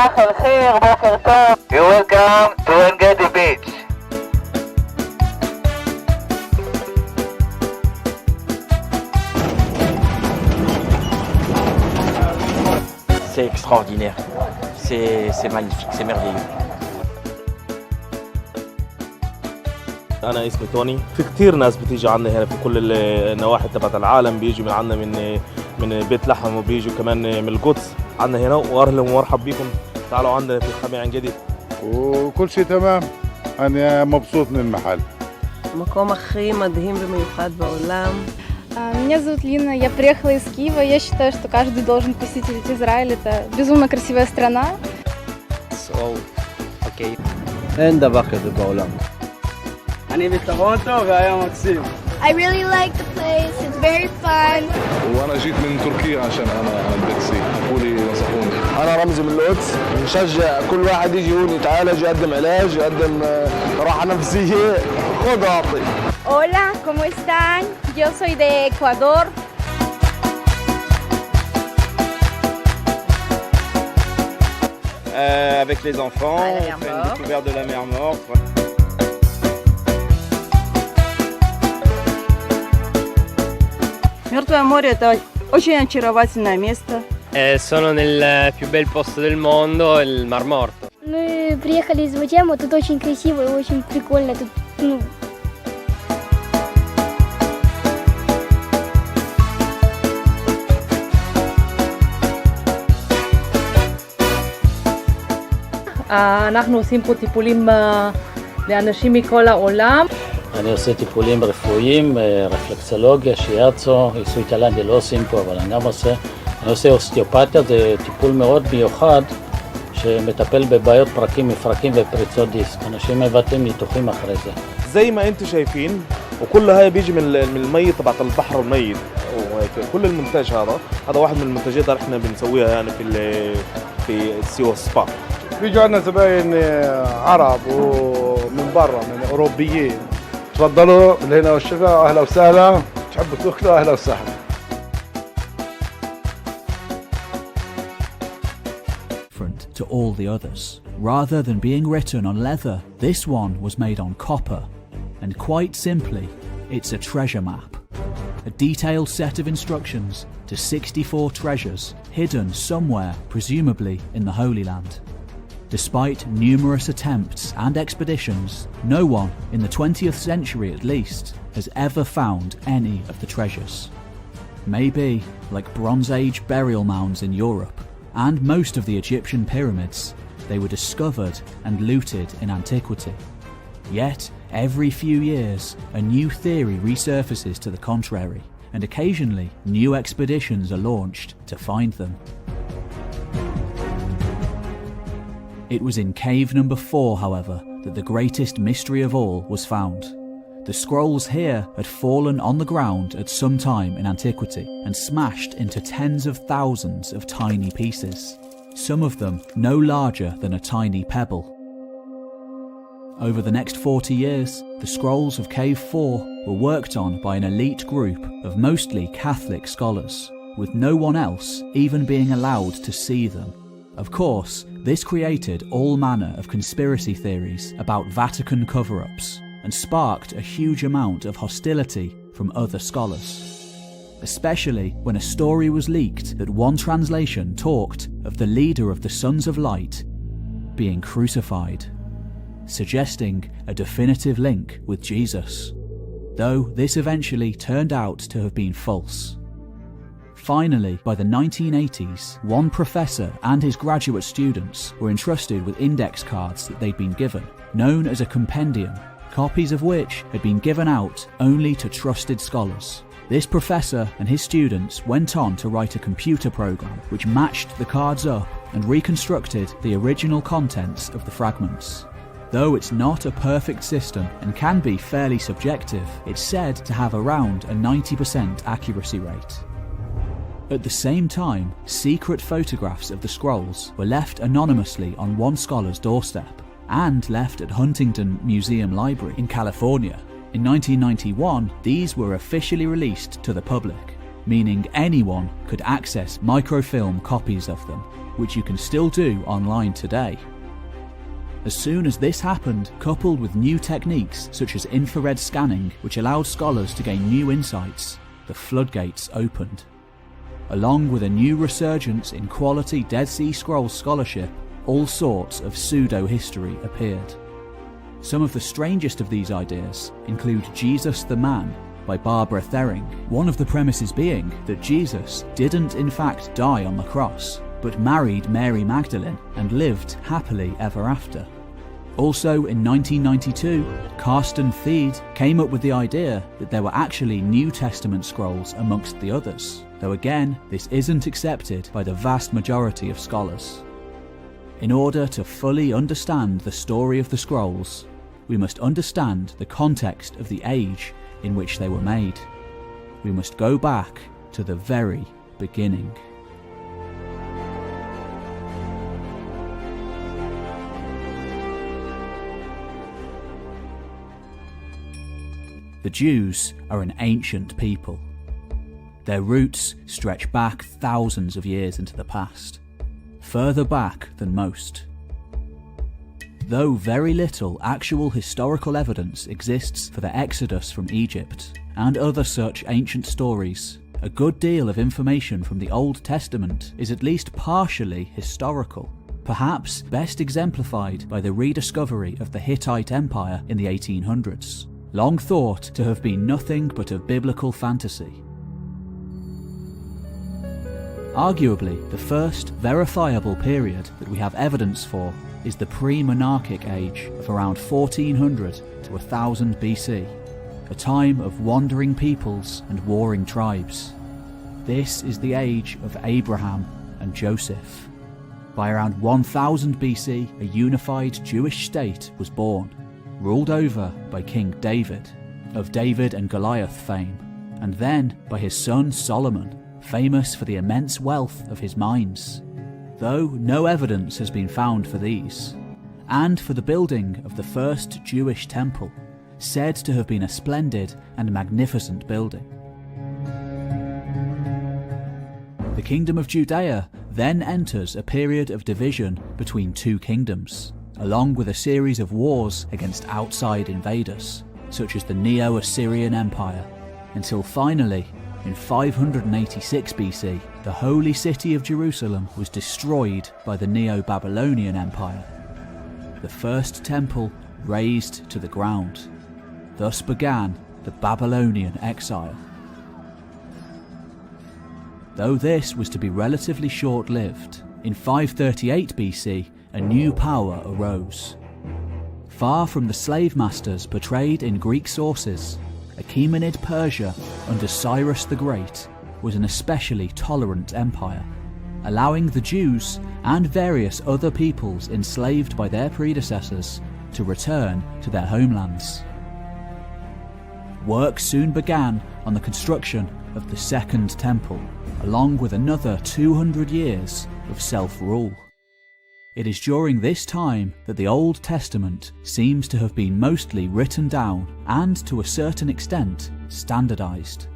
صباح الخير بوكر طاب. You're welcome to Engedi Beach. C'est extraordinaire, c'est magnifique, c'est merveilleux. أنا اسمي توني. في كتير ناس بتيجي عنا هنا في كل النواحي تبعت العالم، بيجوا من عنا من بيت لحم، وبيجوا كمان من القدس عنا هنا، وأهلا ومرحب بكم. تعالوا عندنا في الخميس عن جديد. وكل شيء تمام، أنا مبسوط من المحل. מקום הכי מדהים ומיוחד בעולם. Меня зовут Лина, я приехала из Киева. Я считаю, что каждый должен посетить Израиль. Это безумно красивая страна. אין דבר כזה בעולם. אני בטורונטו והיום מקסים. I really like the place. It's very fun. وأنا جيت من تركيا عشان أنا البيتسي، قولي نصحوني. أنا رمزي من القدس، نشجع كل واحد يجي هون يتعالج، يقدم علاج، يقدم راحة نفسية، خذ أعطي. Hola, ¿cómo están? Yo soy de Ecuador. Avec les enfants, on fait une découverte de la mer morte. Мертвое море – это очень очаровательное место. Sono nel più bel posto del mondo, il Mar Morto. Мы приехали из Ватьяма, тут очень красиво и очень прикольно. Тут, אנחנו עושים פה טיפולים לאנשים מכל העולם. אני עושה טיפולים רפואיים, רפלקסולוגיה, שיאצו, עיסוי תאילנדי לא עושים פה, אבל אני גם עושה. אני עושה אוסטאופתיה, זה טיפול מאוד מיוחד שמטפל בבעיות פרקים, מפרקים ופריצות דיסק. אנשים מבטאים ניתוחים אחרי זה. زي ما انتم شايفين، وكل هاي بيجي من الميت تبعت البحر الميت، وهيك كل المنتج هذا واحد من المنتجات اللي احنا بنسويها يعني في السيو سبا. بيجوا عنا زباين عرب ومن برا، من أوروبيين. تفضلوا لهنا والشفا، أهلا وسهلا. تحبوا تأكلوا أهلا وسهلا. To all the others. Rather than being written on leather, this one was made on copper. And quite simply, it's a treasure map. A detailed set of instructions to 64 treasures hidden somewhere, presumably in the Holy Land. Despite numerous attempts and expeditions, no one, in the 20th century at least, has ever found any of the treasures. Maybe, like Bronze Age burial mounds in Europe, and most of the Egyptian pyramids, they were discovered and looted in antiquity. Yet, every few years, a new theory resurfaces to the contrary, and occasionally new expeditions are launched to find them. It was in cave number 4, however, that the greatest mystery of all was found. The scrolls here had fallen on the ground at some time in antiquity and smashed into tens of thousands of tiny pieces, some of them no larger than a tiny pebble. Over the next 40 years, the scrolls of Cave 4 were worked on by an elite group of mostly Catholic scholars, with no one else even being allowed to see them. Of course, this created all manner of conspiracy theories about Vatican cover-ups, and sparked a huge amount of hostility from other scholars. Especially when a story was leaked that one translation talked of the leader of the Sons of Light being crucified, suggesting a definitive link with Jesus, though this eventually turned out to have been false. Finally, by the 1980s, one professor and his graduate students were entrusted with index cards that they'd been given, known as a compendium, copies of which had been given out only to trusted scholars. This professor and his students went on to write a computer program which matched the cards up and reconstructed the original contents of the fragments. Though it's not a perfect system and can be fairly subjective, it's said to have around a 90% accuracy rate. At the same time, secret photographs of the scrolls were left anonymously on one scholar's doorstep and left at Huntington Museum Library in California. In 1991, these were officially released to the public, meaning anyone could access microfilm copies of them. which you can still do online today. As soon as this happened, coupled with new techniques such as infrared scanning, which allowed scholars to gain new insights, the floodgates opened. Along with a new resurgence in quality Dead Sea Scrolls scholarship, all sorts of pseudo-history appeared. Some of the strangest of these ideas include Jesus the Man by Barbara Thering, one of the premises being that Jesus didn't in fact die on the cross, but married Mary Magdalene and lived happily ever after. Also in 1992, Carsten Thiede came up with the idea that there were actually New Testament scrolls amongst the others, though again this isn't accepted by the vast majority of scholars. In order to fully understand the story of the scrolls, we must understand the context of the age in which they were made. We must go back to the very beginning. The Jews are an ancient people. Their roots stretch back thousands of years into the past, further back than most. Though very little actual historical evidence exists for the exodus from Egypt and other such ancient stories, a good deal of information from the Old Testament is at least partially historical, perhaps best exemplified by the rediscovery of the Hittite Empire in the 1800s, long thought to have been nothing but a biblical fantasy. Arguably, the first verifiable period that we have evidence for is the pre-monarchic age of around 1400 to 1000 BC, a time of wandering peoples and warring tribes. This is the age of Abraham and Joseph. By around 1000 BC, a unified Jewish state was born, ruled over by King David, of David and Goliath fame, and then by his son Solomon, famous for the immense wealth of his mines, though no evidence has been found for these, and for the building of the first Jewish temple, said to have been a splendid and magnificent building. The Kingdom of Judea then enters a period of division between two kingdoms, along with a series of wars against outside invaders, such as the Neo-Assyrian Empire, until finally, in 586 BC, the holy city of Jerusalem was destroyed by the Neo-Babylonian Empire. The first temple razed to the ground. Thus began the Babylonian exile. Though this was to be relatively short-lived, in 538 BC, a new power arose. Far from the slave masters portrayed in Greek sources, Achaemenid Persia under Cyrus the Great was an especially tolerant empire, allowing the Jews and various other peoples enslaved by their predecessors to return to their homelands. Work soon began on the construction of the Second Temple, along with another 200 years of self-rule. It is during this time that the Old Testament seems to have been mostly written down and, to a certain extent, standardized.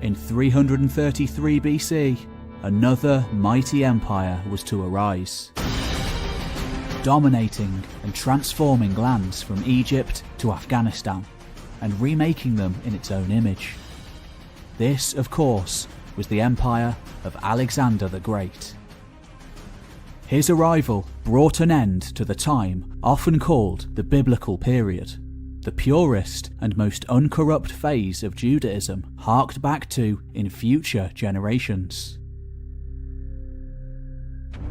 In 333 BC, another mighty empire was to arise, dominating and transforming lands from Egypt to Afghanistan and remaking them in its own image. This, of course, was the empire of Alexander the Great. His arrival brought an end to the time often called the Biblical period, the purest and most uncorrupt phase of Judaism harked back to in future generations.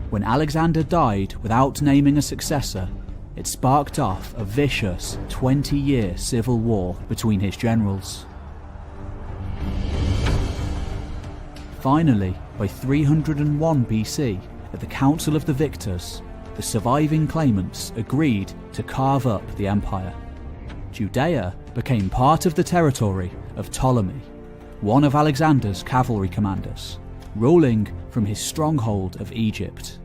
When Alexander died without naming a successor, it sparked off a vicious 20-year civil war between his generals. Finally, by 301 BC, at the Council of the Victors, the surviving claimants agreed to carve up the empire. Judea became part of the territory of Ptolemy, one of Alexander's cavalry commanders, ruling from his stronghold of Egypt.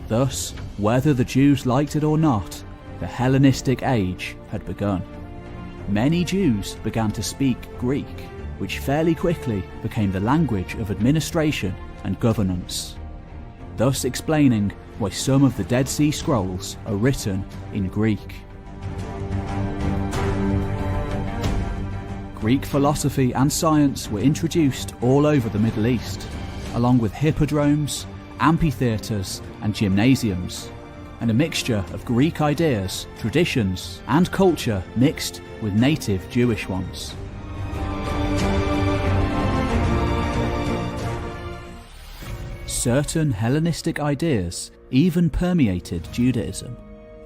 Thus, whether the Jews liked it or not, the Hellenistic age had begun. Many Jews began to speak Greek, which fairly quickly became the language of administration and governance, thus explaining why some of the Dead Sea Scrolls are written in Greek. Greek philosophy and science were introduced all over the Middle East, along with hippodromes, amphitheatres and gymnasiums, and a mixture of Greek ideas, traditions and culture mixed with native Jewish ones. Certain Hellenistic ideas even permeated Judaism,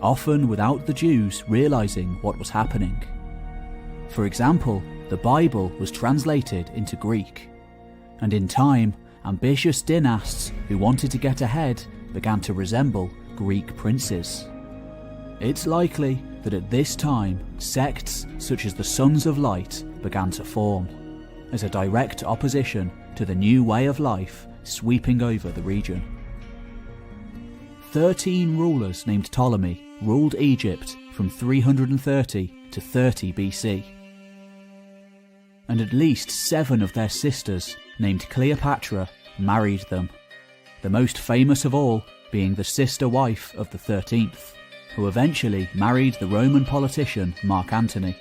often without the Jews realizing what was happening. For example, the Bible was translated into Greek, and in time, ambitious dynasts who wanted to get ahead began to resemble Greek princes. It's likely that at this time, sects such as the Sons of Light began to form, as a direct opposition to the new way of life sweeping over the region. 13 rulers named Ptolemy ruled Egypt from 330 to 30 BC. And at least 7 of their sisters, named Cleopatra, married them, the most famous of all being the sister wife of the 13th, who eventually married the Roman politician Mark Antony.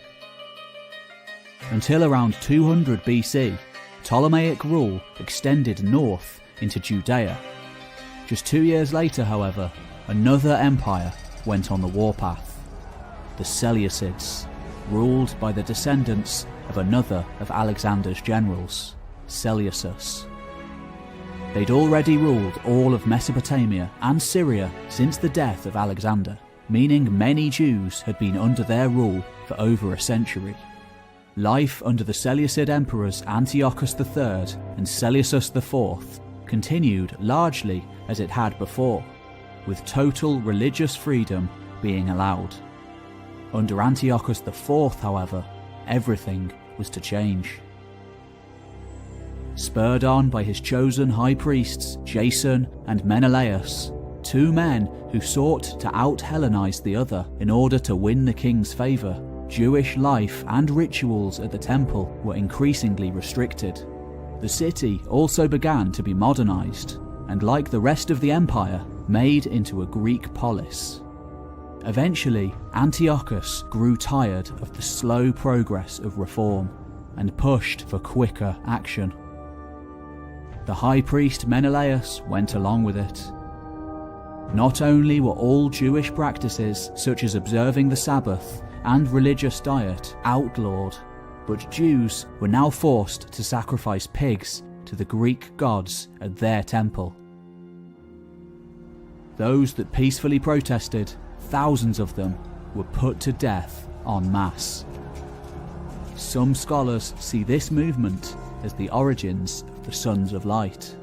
Until around 200 BC, Ptolemaic rule extended north into Judea. Just 2 years later, however, another empire went on the warpath. The Seleucids, ruled by the descendants of another of Alexander's generals, Seleucus. They'd already ruled all of Mesopotamia and Syria since the death of Alexander, meaning many Jews had been under their rule for over a century. Life under the Seleucid emperors Antiochus III and Seleucus IV continued largely as it had before, with total religious freedom being allowed. Under Antiochus IV, however, everything was to change. Spurred on by his chosen high priests Jason and Menelaus, 2 men who sought to out-Hellenize the other in order to win the king's favour, Jewish life and rituals at the temple were increasingly restricted. The city also began to be modernized, and like the rest of the empire, made into a Greek polis. Eventually, Antiochus grew tired of the slow progress of reform and pushed for quicker action. The high priest Menelaus went along with it. Not only were all Jewish practices, such as observing the Sabbath and religious diet, outlawed, but Jews were now forced to sacrifice pigs to the Greek gods at their temple. Those that peacefully protested, thousands of them, were put to death en masse. Some scholars see this movement as the origins of the Sons of Light.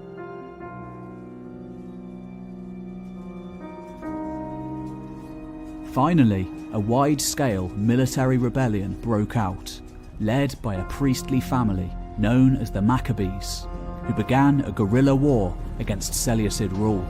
Finally, a wide-scale military rebellion broke out, led by a priestly family known as the Maccabees, who began a guerrilla war against Seleucid rule.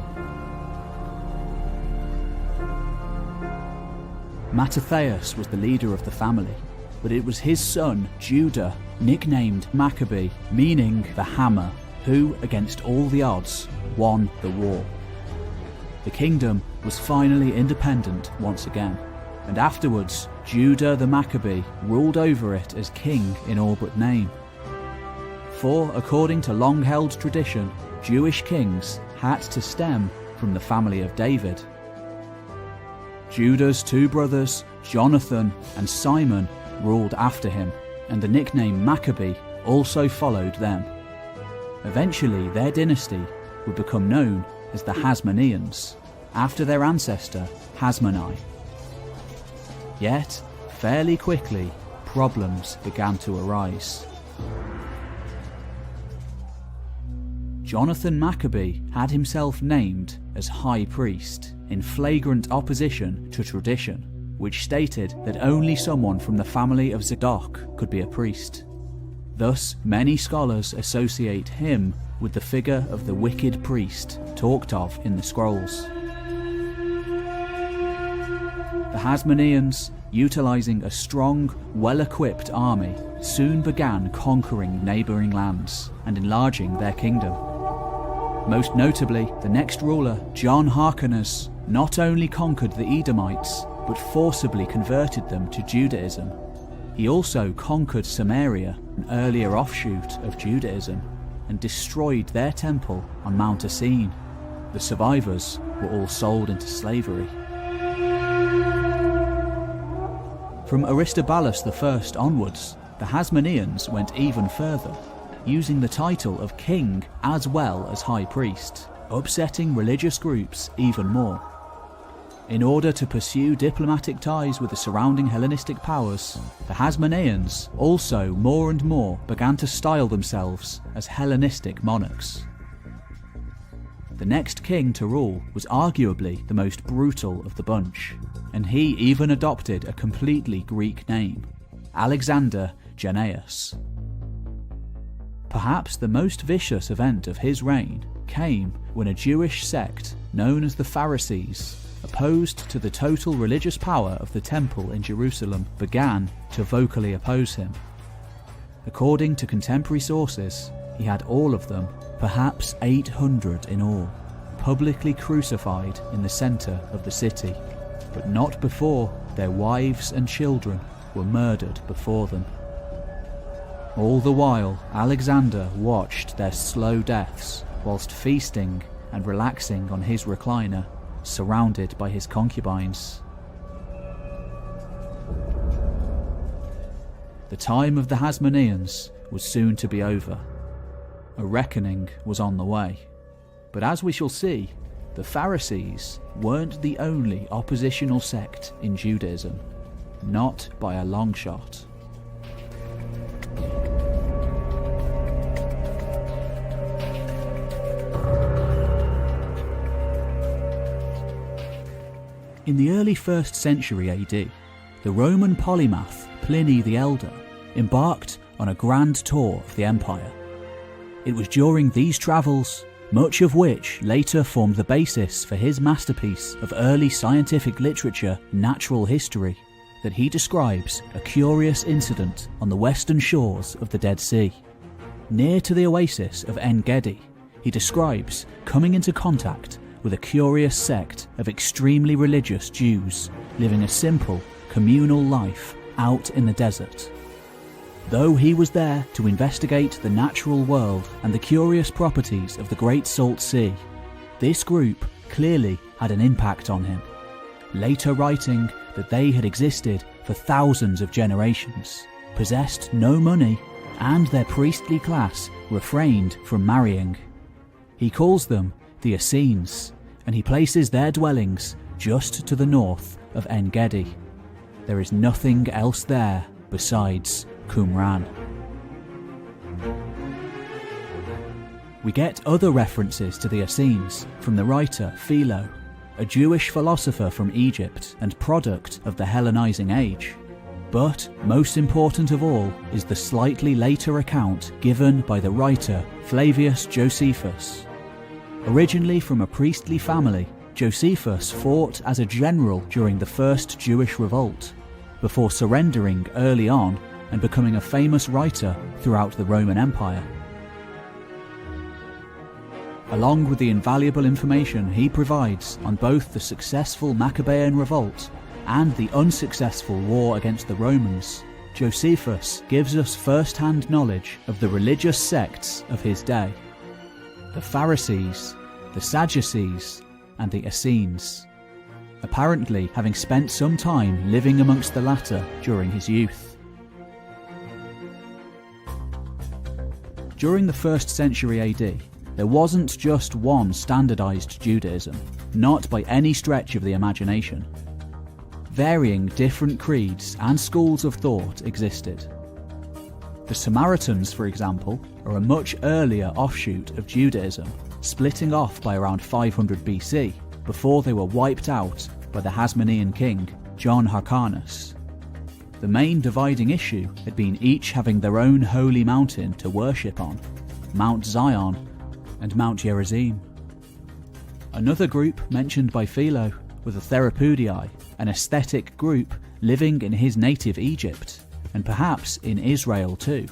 Mattathias was the leader of the family, but it was his son, Judah, nicknamed Maccabee, meaning the hammer, who, against all the odds, won the war. The kingdom was finally independent once again, and afterwards, Judah the Maccabee ruled over it as king in all but name. For, according to long-held tradition, Jewish kings had to stem from the family of David. Judah's 2 brothers, Jonathan and Simon, ruled after him, and the nickname Maccabee also followed them. Eventually, their dynasty would become known as the Hasmoneans, after their ancestor Hasmonai. Yet, fairly quickly, problems began to arise. Jonathan Maccabee had himself named as high priest, in flagrant opposition to tradition, which stated that only someone from the family of Zadok could be a priest. Thus, many scholars associate him with the figure of the wicked priest talked of in the scrolls. The Hasmoneans, utilizing a strong, well-equipped army, soon began conquering neighbouring lands and enlarging their kingdom. Most notably, the next ruler, John Hyrcanus, not only conquered the Edomites, but forcibly converted them to Judaism. He also conquered Samaria, an earlier offshoot of Judaism, and destroyed their temple on Mount Essene. The survivors were all sold into slavery. From Aristobulus I onwards, the Hasmoneans went even further, using the title of king as well as high priest, upsetting religious groups even more. In order to pursue diplomatic ties with the surrounding Hellenistic powers, the Hasmoneans also more and more began to style themselves as Hellenistic monarchs. The next king to rule was arguably the most brutal of the bunch, and he even adopted a completely Greek name, Alexander Jannaeus. Perhaps the most vicious event of his reign came when a Jewish sect known as the Pharisees, opposed to the total religious power of the temple in Jerusalem, began to vocally oppose him. According to contemporary sources, he had all of them, perhaps 800 in all, publicly crucified in the centre of the city, but not before their wives and children were murdered before them. All the while, Alexander watched their slow deaths whilst feasting and relaxing on his recliner, surrounded by his concubines. The time of the Hasmoneans was soon to be over. A reckoning was on the way. But as we shall see, the Pharisees weren't the only oppositional sect in Judaism, not by a long shot. In the early 1st century AD, the Roman polymath Pliny the Elder embarked on a grand tour of the empire. It was during these travels, much of which later formed the basis for his masterpiece of early scientific literature, Natural History, that he describes a curious incident on the western shores of the Dead Sea. Near to the oasis of En-Gedi, he describes coming into contact with a curious sect of extremely religious Jews living a simple, communal life out in the desert. Though he was there to investigate the natural world and the curious properties of the Great Salt Sea, this group clearly had an impact on him, later writing that they had existed for thousands of generations, possessed no money, and their priestly class refrained from marrying. He calls them the Essenes, and he places their dwellings just to the north of En-Gedi. There is nothing else there besides Qumran. We get other references to the Essenes from the writer Philo, a Jewish philosopher from Egypt and product of the Hellenizing age. But most important of all is the slightly later account given by the writer Flavius Josephus. Originally from a priestly family, Josephus fought as a general during the First Jewish Revolt, before surrendering early on and becoming a famous writer throughout the Roman Empire. Along with the invaluable information he provides on both the successful Maccabean revolt and the unsuccessful war against the Romans, Josephus gives us first-hand knowledge of the religious sects of his day: the Pharisees, the Sadducees, and the Essenes, apparently having spent some time living amongst the latter during his youth. During the 1st century AD, there wasn't just one standardized Judaism, not by any stretch of the imagination. Varying different creeds and schools of thought existed. The Samaritans, for example, are a much earlier offshoot of Judaism, splitting off by around 500 BC, before they were wiped out by the Hasmonean king, John Hyrcanus. The main dividing issue had been each having their own holy mountain to worship on, Mount Zion and Mount Gerizim. Another group mentioned by Philo were the Therapudii, an aesthetic group living in his native Egypt, and perhaps in Israel too.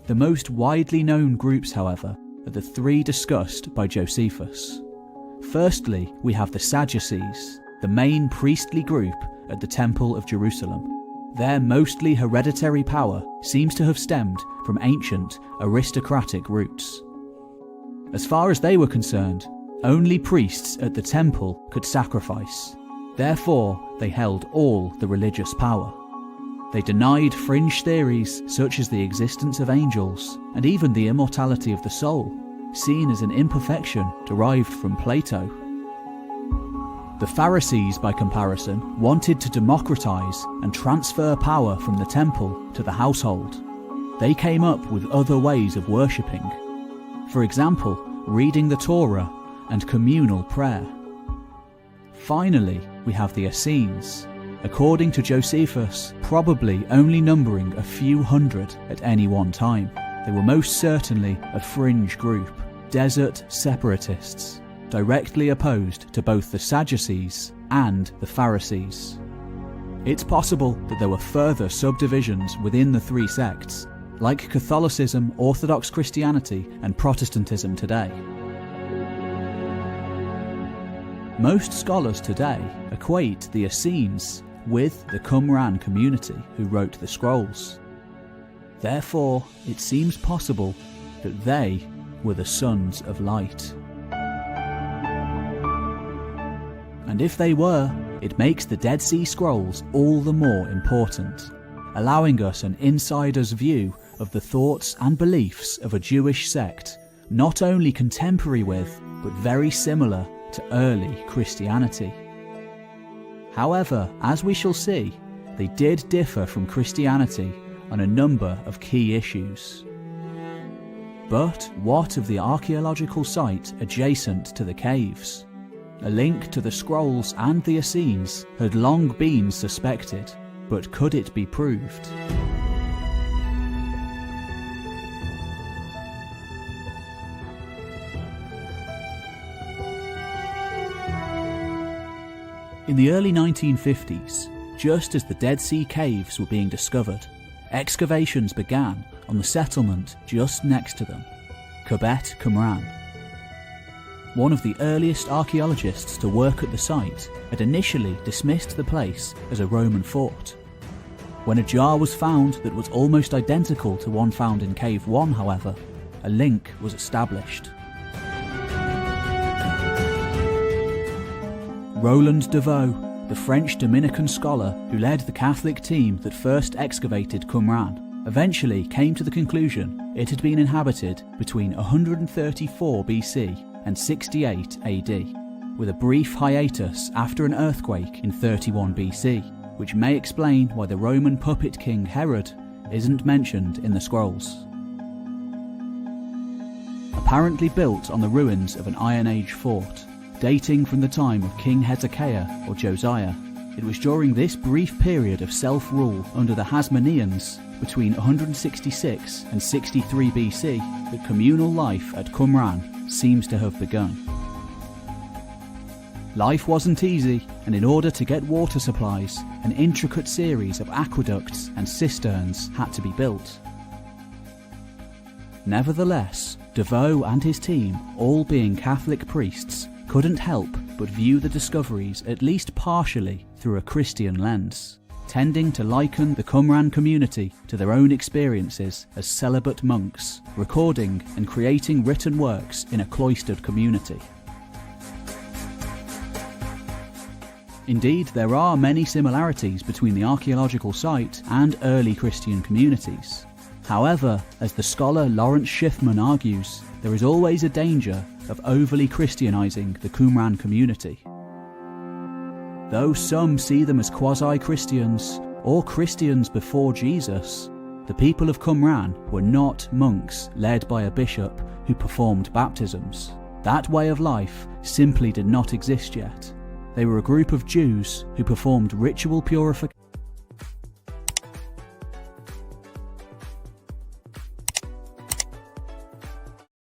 The most widely known groups, however, are the three discussed by Josephus. Firstly, we have the Sadducees, the main priestly group at the Temple of Jerusalem. Their mostly hereditary power seems to have stemmed from ancient aristocratic roots. As far as they were concerned, only priests at the temple could sacrifice. Therefore, they held all the religious power. They denied fringe theories such as the existence of angels and even the immortality of the soul, seen as an imperfection derived from Plato. The Pharisees, by comparison, wanted to democratize and transfer power from the temple to the household. They came up with other ways of worshipping. For example, reading the Torah and communal prayer. Finally, we have the Essenes, according to Josephus, probably only numbering a few hundred at any one time. They were most certainly a fringe group, desert separatists, directly opposed to both the Sadducees and the Pharisees. It's possible that there were further subdivisions within the three sects, like Catholicism, Orthodox Christianity, and Protestantism today. Most scholars today equate the Essenes with the Qumran community who wrote the scrolls. Therefore, it seems possible that they were the sons of light. And if they were, it makes the Dead Sea Scrolls all the more important, allowing us an insider's view of the thoughts and beliefs of a Jewish sect, not only contemporary with, but very similar to early Christianity. However, as we shall see, they did differ from Christianity on a number of key issues. But what of the archaeological site adjacent to the caves? A link to the scrolls and the Essenes had long been suspected, but could it be proved? In the early 1950s, just as the Dead Sea Caves were being discovered, excavations began on the settlement just next to them, Kebet Qumran. One of the earliest archaeologists to work at the site had initially dismissed the place as a Roman fort. When a jar was found that was almost identical to one found in Cave 1, however, a link was established. Roland Deveau, the French Dominican scholar who led the Catholic team that first excavated Qumran, eventually came to the conclusion it had been inhabited between 134 BC and 68 AD, with a brief hiatus after an earthquake in 31 BC, which may explain why the Roman puppet king Herod isn't mentioned in the scrolls. Apparently built on the ruins of an Iron Age fort, dating from the time of King Hezekiah or Josiah, it was during this brief period of self-rule under the Hasmoneans between 166 and 63 BC that communal life at Qumran seems to have begun. Life wasn't easy, and in order to get water supplies, an intricate series of aqueducts and cisterns had to be built. Nevertheless, Deveau and his team, all being Catholic priests, couldn't help but view the discoveries at least partially through a Christian lens, tending to liken the Qumran community to their own experiences as celibate monks, recording and creating written works in a cloistered community. Indeed, there are many similarities between the archaeological site and early Christian communities. However, as the scholar Lawrence Schiffman argues, there is always a danger of overly Christianizing the Qumran community. Though some see them as quasi-Christians or Christians before Jesus, the people of Qumran were not monks led by a bishop who performed baptisms. That way of life simply did not exist yet. They were a group of Jews who performed ritual purification